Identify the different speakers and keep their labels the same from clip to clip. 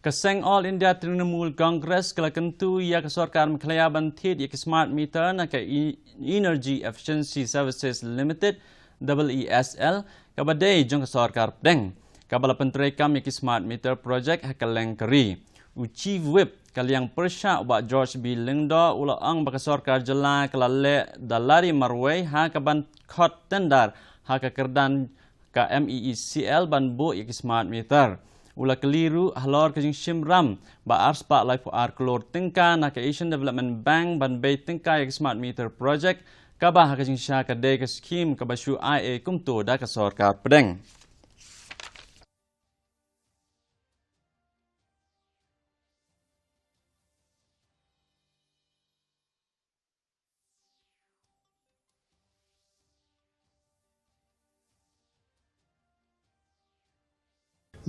Speaker 1: Kaseng All India Trinamool Congress kala Kyntu Iaka Sorkar mengklayaban Thied Iaki Smart Meter na Energy Efficiency Services Limited Eesl kabadai Jong Sorkar Pdeng kabala pentrekam Iaki Smart Meter Project hakaleng keri uchi whip kaliang persya wa George B Lingdo ulaang baka Sorkar jela kalale dalari marway ha kaban khot tendar ha kakerdan ka Eesl ban bu Iaki Smart Meter ula keliru halor kajing shimram ba ars pa life ar klor tingka na ka Asian Development Bank ban bay tingka yak smart meter project kabah kajing sya ka day ka scheme ka basyu IA kumto da ka Sorkar Pdeng.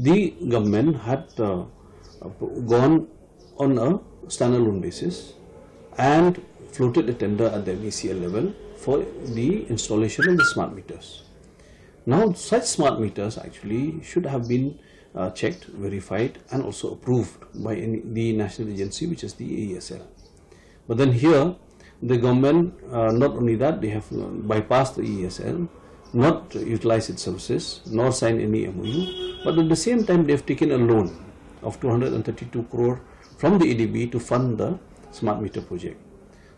Speaker 2: The government had gone on a standalone basis and floated a tender at the Eesl level for the installation of the smart meters. Now, such smart meters actually should have been checked, verified, and also approved by the national agency, which is the Eesl. But then here, the government, not only that, they have bypassed the Eesl, not utilized its services, nor signed any MOU, but at the same time they have taken a loan of 232 crore from the EDB to fund the smart meter project.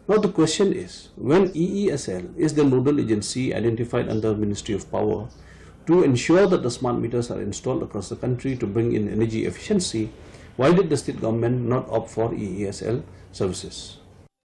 Speaker 2: Now the question is, when Eesl is the nodal agency identified under the Ministry of Power to ensure that the smart meters are installed across the country to bring in energy efficiency, why did the state government not opt for Eesl services?